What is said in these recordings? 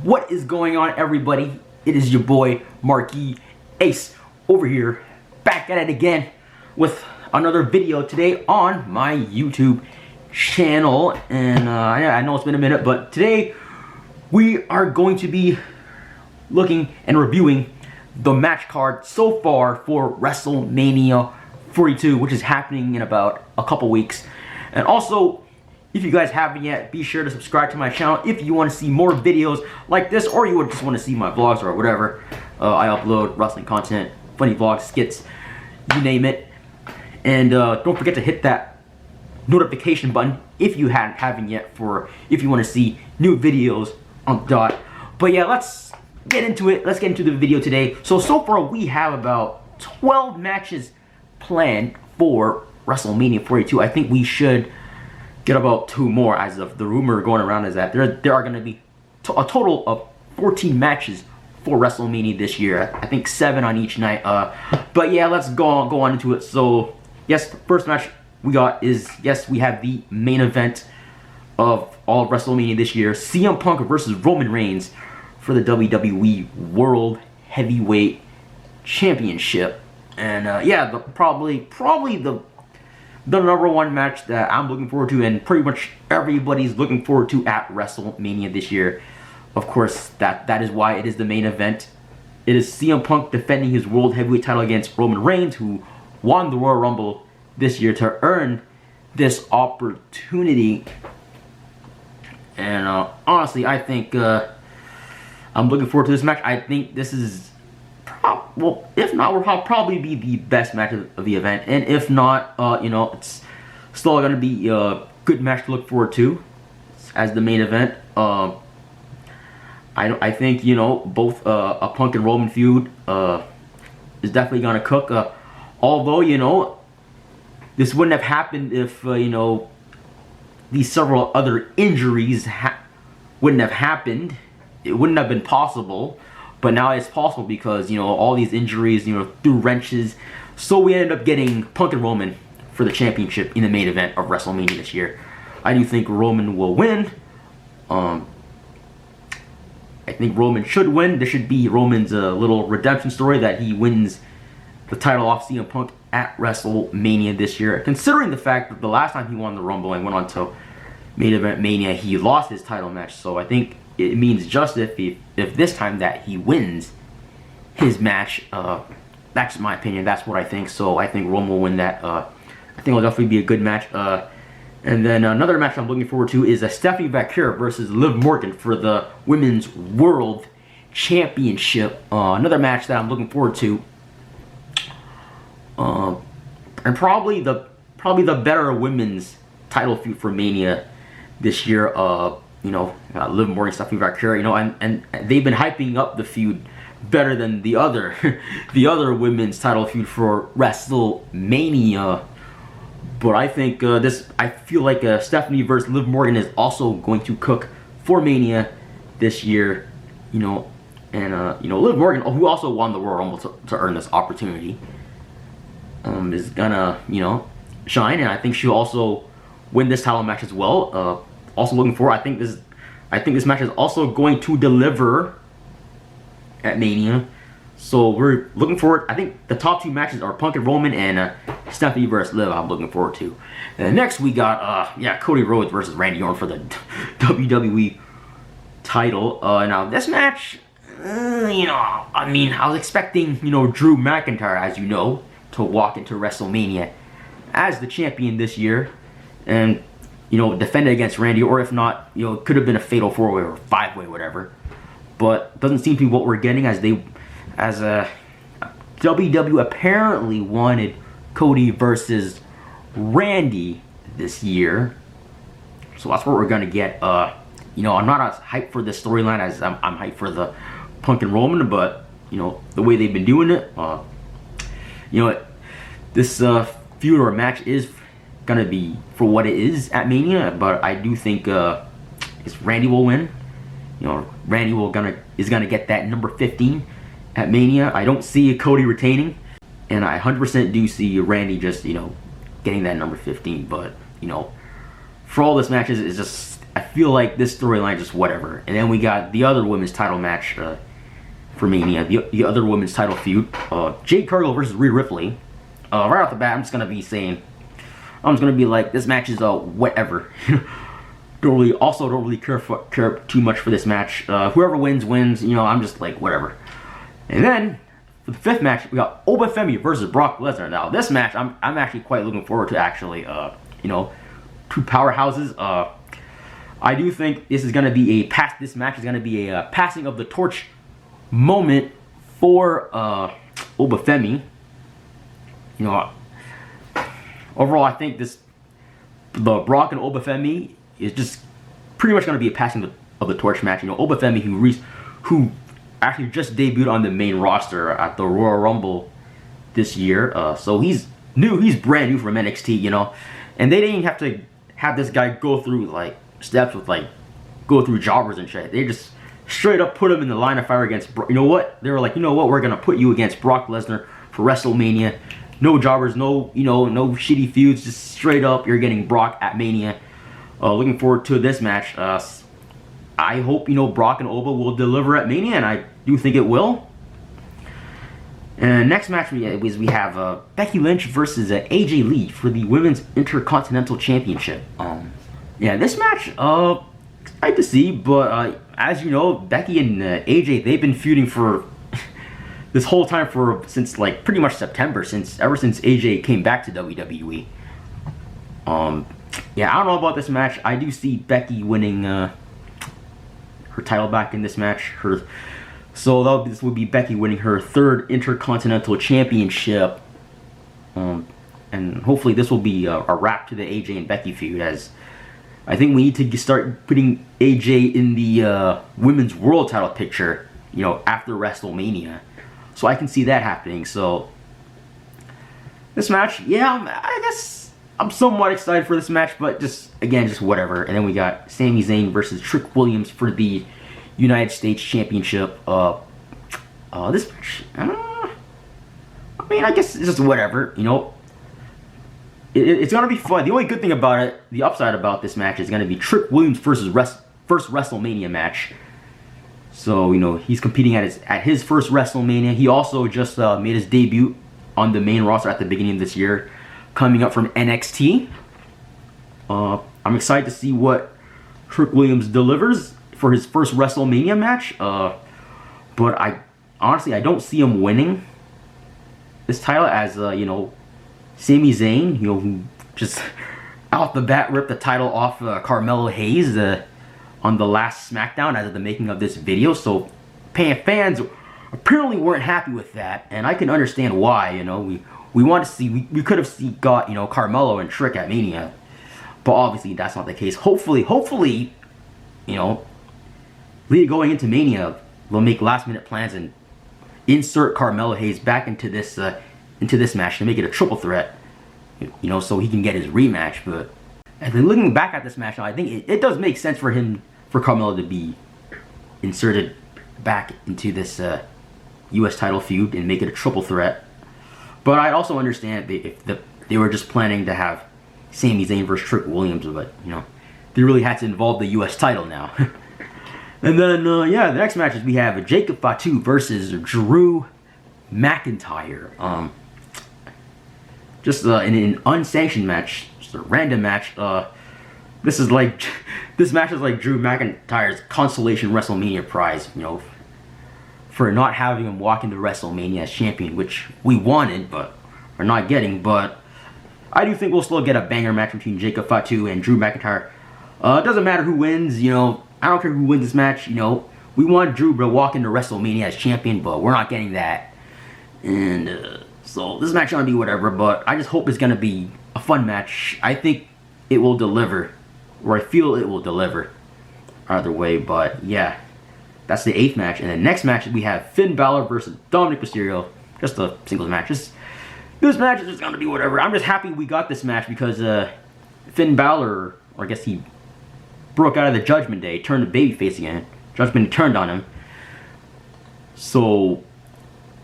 What is going on, everybody? It is your boy Markie Ace over here, back at it again with another video today on my YouTube channel. And I know it's been a minute, but today we are going to be looking and reviewing the match card so far for WrestleMania 42, which is happening in about a couple weeks. And also, if you guys haven't yet, be sure to subscribe to my channel if you want to see more videos like this, or you would just want to see my vlogs or whatever. I upload wrestling content, funny vlogs, skits, you name it. And don't forget to hit that notification button if you haven't yet, for if you want to see new videos on the dot. But yeah, let's get into it. Let's get into the video today. So far we have about 12 matches planned for WrestleMania 42. I think we should get about 2 more, as of the rumor going around is that there are going to be a total of 14 matches for WrestleMania this year. I think 7 on each night. But yeah, let's go on into it. So yes, the first match we got is, yes, we have the main event of all of WrestleMania this year: CM Punk versus Roman Reigns for the WWE World Heavyweight Championship. And yeah, probably the number one match that I'm looking forward to, and pretty much everybody's looking forward to at WrestleMania this year. Of course, that is why it is the main event. It is CM Punk defending his World Heavyweight title against Roman Reigns, who won the Royal Rumble this year to earn this opportunity. And honestly, I think I'm looking forward to this match. I think this is, well, if not, will probably be the best match of the event. And if not, you know, it's still going to be a good match to look forward to as the main event. I think, you know, both a Punk and Roman feud is definitely going to cook. Although, you know, this wouldn't have happened if, you know, these several other injuries wouldn't have happened. It wouldn't have been possible. But now it's possible because, you know, all these injuries, you know, threw wrenches. So we ended up getting Punk and Roman for the championship in the main event of WrestleMania this year. I do think Roman will win. I think Roman should win. There should be Roman's little redemption story that he wins the title off CM Punk at WrestleMania this year. Considering the fact that the last time he won the Rumble and went on to main event Mania, he lost his title match. So I think it means just if this time that he wins his match. That's my opinion. That's what I think. So I think Roman will win that. I think it'll definitely be a good match. And then another match I'm looking forward to is Stephanie McMahon versus Liv Morgan for the Women's World Championship. Another match that I'm looking forward to. And probably the better women's title feud for Mania this year. You know, Liv Morgan, Stephanie McMahon, you know, and they've been hyping up the feud better than the other women's title feud for WrestleMania. But I think I feel like Stephanie versus Liv Morgan is also going to cook for Mania this year, you know. And you know, Liv Morgan, who also won the Royal Rumble to earn this opportunity, is gonna, you know, shine, and I think she'll also win this title match as well. Also looking forward. I think this match is also going to deliver at Mania. So we're looking forward. I think the top 2 matches are Punk and Roman, and Stephanie versus Liv. I'm looking forward to. And next we got Cody Rhodes versus Randy Orton for the WWE title. Now this match, you know, I mean, I was expecting, you know, Drew McIntyre, as you know, to walk into WrestleMania as the champion this year, and, you know, defend it against Randy, or if not, you know, it could have been a fatal 4-way or 5-way, whatever. But doesn't seem to be what we're getting, as WWE apparently wanted Cody versus Randy this year. So that's what we're gonna get. You know, I'm not as hyped for this storyline as I'm hyped for the Punk and Roman, but, you know, the way they've been doing it, you know, this feud or match is gonna be for what it is at Mania. But I do think Randy will win. You know, Randy is gonna get that number 15 at Mania. I don't see Cody retaining, and I 100% do see Randy just, you know, getting that number 15. But, you know, for all this matches, it's just, I feel like this storyline is just whatever. And then we got the other women's title match for Mania, the other women's title feud, Jade Cargill versus Rhea Ripley. Right off the bat, I'm just gonna be like, this match is whatever. don't really care too much for this match. Whoever wins. I'm just like, whatever. And then for the fifth match, we got Obafemi versus Brock Lesnar. Now this match, I'm actually quite looking forward to. Actually, two powerhouses. I do think this is gonna be This match is gonna be a passing of the torch moment for Obafemi. Overall, I think the Brock and Obafemi is just pretty much going to be a passing of the torch match. Obafemi, who actually just debuted on the main roster at the Royal Rumble this year, so he's brand new from NXT, and they didn't even have to have this guy go through like steps with go through jobbers and shit. They just straight up put him in the line of fire against. They were like, we're gonna put you against Brock Lesnar for WrestleMania. No jobbers, no shitty feuds, just straight up, you're getting Brock at Mania. Looking forward to this match. I hope, Brock and Oba will deliver at Mania, and I do think it will. And next match we have Becky Lynch versus AJ Lee for the Women's Intercontinental Championship. Yeah, this match, excited to see, but as you know, Becky and AJ, they've been feuding for this whole time since like pretty much September, ever since AJ came back to WWE. Yeah, I don't know about this match. I do see Becky winning her title back in this match. This would be Becky winning her third Intercontinental Championship. And hopefully this will be a wrap to the AJ and Becky feud, as I think we need to start putting AJ in the Women's World Title picture, after WrestleMania. So I can see that happening. So this match, yeah, I guess I'm somewhat excited for this match, but just whatever. And then we got Sami Zayn versus Trick Williams for the United States Championship. This match, I guess it's just whatever. It's gonna be fun. The only good thing about it, the upside about this match, is gonna be Trick Williams versus first WrestleMania match. So, he's competing at his first WrestleMania. He also just made his debut on the main roster at the beginning of this year, coming up from NXT. I'm excited to see what Trick Williams delivers for his first WrestleMania match. But I don't see him winning this title, as, Sami Zayn, who just out the bat ripped the title off Carmelo Hayes on the last SmackDown as of the making of this video. So fans apparently weren't happy with that, and I can understand why. We want to see, we could have got Carmelo and Trick at Mania, but obviously that's not the case. Hopefully going into Mania, they'll make last minute plans and insert Carmelo Hayes back into this match to make it a triple threat, so he can get his rematch. But and then looking back at this match now, I think it does make sense for Carmelo to be inserted back into this U.S. title feud and make it a triple threat. But I also understand if they were just planning to have Sami Zayn versus Trick Williams, but they really had to involve the U.S. title now. And then the next matches we have Jacob Fatu versus Drew McIntyre. Just in an unsanctioned match, just a random match. This match is like Drew McIntyre's consolation WrestleMania prize, for not having him walk into WrestleMania as champion, which we wanted but are not getting. But I do think we'll still get a banger match between Jacob Fatu and Drew McIntyre. It doesn't matter who wins, I don't care who wins this match, we want Drew to walk into WrestleMania as champion, but we're not getting that. And so this match is gonna be whatever, but I just hope it's gonna be a fun match. I think it will deliver, or I feel it will deliver either way. But yeah, that's the 8th match. And the next match we have Finn Balor versus Dominic Mysterio. Just a singles match. This match is just gonna be whatever. I'm just happy we got this match because Finn Balor, or I guess he broke out of the Judgment Day, turned babyface again. Judgment Day turned on him. So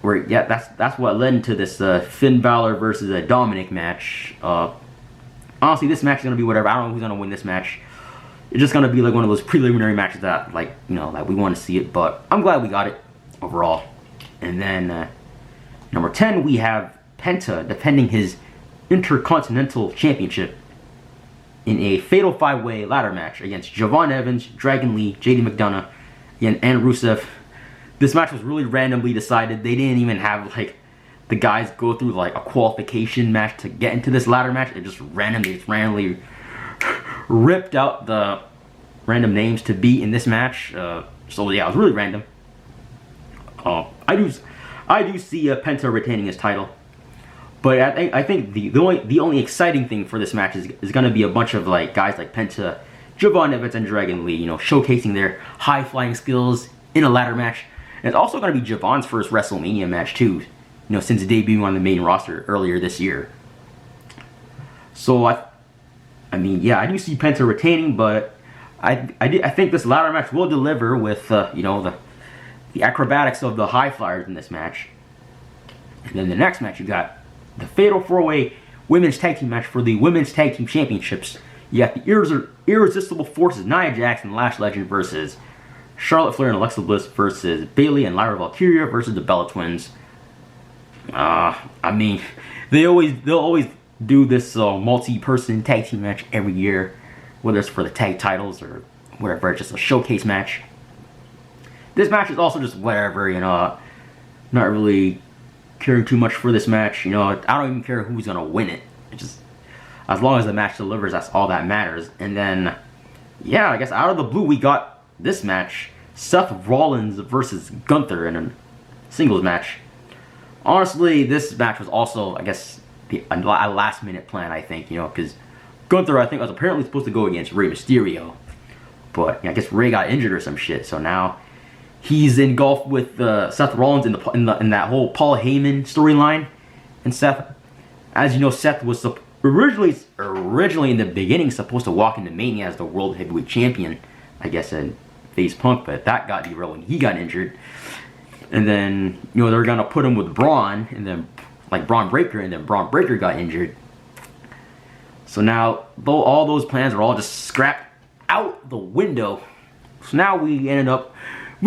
that's what led into this Finn Balor versus Dominic match. Honestly, this match is gonna be whatever. I don't know who's gonna win this match. it's just gonna be like one of those preliminary matches that, like, you know, like we want to see it. But I'm glad we got it overall. And then number 10, we have Penta defending his Intercontinental Championship in a fatal 5-way ladder match against Javon Evans, Dragon Lee, JD McDonough, and Rusev. This match was really randomly decided. They didn't even have like the guys go through like a qualification match to get into this ladder match. It just randomly ripped out the random names to be in this match. So yeah, it was really random. I do see Penta retaining his title, but I think the only exciting thing for this match is going to be a bunch of like guys like Penta, Javon Evans, and Dragon Lee, you know, showcasing their high flying skills in a ladder match. And it's also going to be Javon's first WrestleMania match too, you know, since debuting on the main roster earlier this year. So I mean, yeah, I do see Penta retaining, but I think this ladder match will deliver with you know, the acrobatics of the high flyers in this match. And then the next match, you got the Fatal 4-Way Women's Tag Team match for the Women's Tag Team Championships. You got the Irresistible Forces, Nia Jax and Lash Legend versus Charlotte Flair and Alexa Bliss versus Bayley and Lyra Valkyria versus the Bella Twins. I mean, they'll always do this multi-person tag team match every year, whether it's for the tag titles or whatever. It's just a showcase match. This match is also just whatever, you know. Not really caring too much for this match, you know. I don't even care who's gonna win it. It's just as long as the match delivers, that's all that matters. And then, yeah, I guess out of the blue we got this match: Seth Rollins versus Gunther in a singles match. Honestly, this match was also, I guess, a last-minute plan, I think, you know, because Gunther, I think, was apparently supposed to go against Rey Mysterio, but I guess Rey got injured or some shit, so now he's engulfed with Seth Rollins in that whole Paul Heyman storyline. And Seth, as you know, Seth was originally in the beginning supposed to walk into Mania as the World Heavyweight Champion, I guess, and face Punk, but that got derailed when he got injured. And then, you know, they're gonna put him with Braun, and then like Braun Breaker, and then Braun Breaker got injured. So now, though, all those plans are all just scrapped out the window. So now we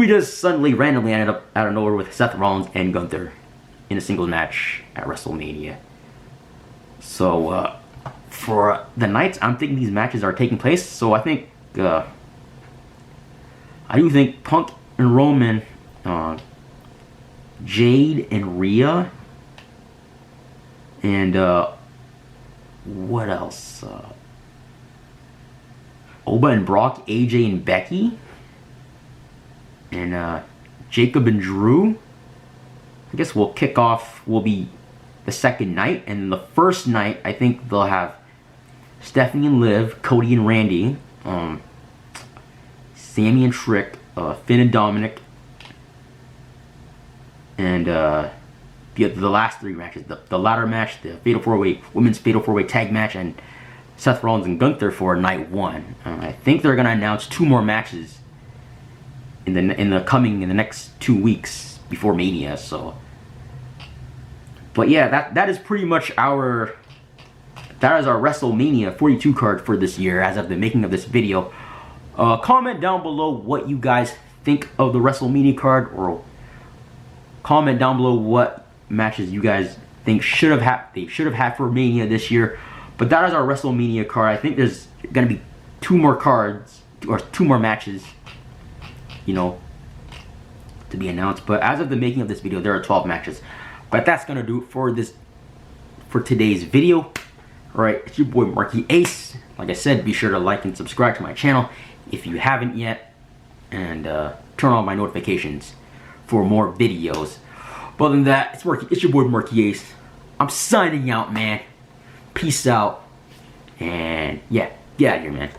just suddenly randomly ended up out of nowhere with Seth Rollins and Gunther in a singles match at WrestleMania. So for the nights I'm thinking these matches are taking place, so I think I do think Punk and Roman, Jade and Rhea, and what else? Oba and Brock, AJ and Becky, and Jacob and Drew. I guess will be the second night, and the first night I think they'll have Stephanie and Liv, Cody and Randy, Sammy and Trick, Finn and Dominic, and the last three matches, the ladder match, the Fatal 4-Way Women's Fatal 4-Way Tag match, and Seth Rollins and Gunther for night one. I think they're gonna announce 2 more matches in the next 2 weeks before Mania. So, but yeah, that is pretty much our WrestleMania 42 card for this year as of the making of this video. Comment down below what you guys think of the WrestleMania card, or comment down below what matches you guys think they should have had for Mania this year. But that is our WrestleMania card. I think there's gonna be 2 more cards, or 2 more matches, you know, to be announced. But as of the making of this video, there are 12 matches. But that's gonna do it for today's video. Alright, it's your boy Markie Ace. Like I said, be sure to like and subscribe to my channel if you haven't yet, and turn on my notifications for more videos. But other than that, it's your boy Markie Ace. I'm signing out, man. Peace out. And yeah, get out of here, man.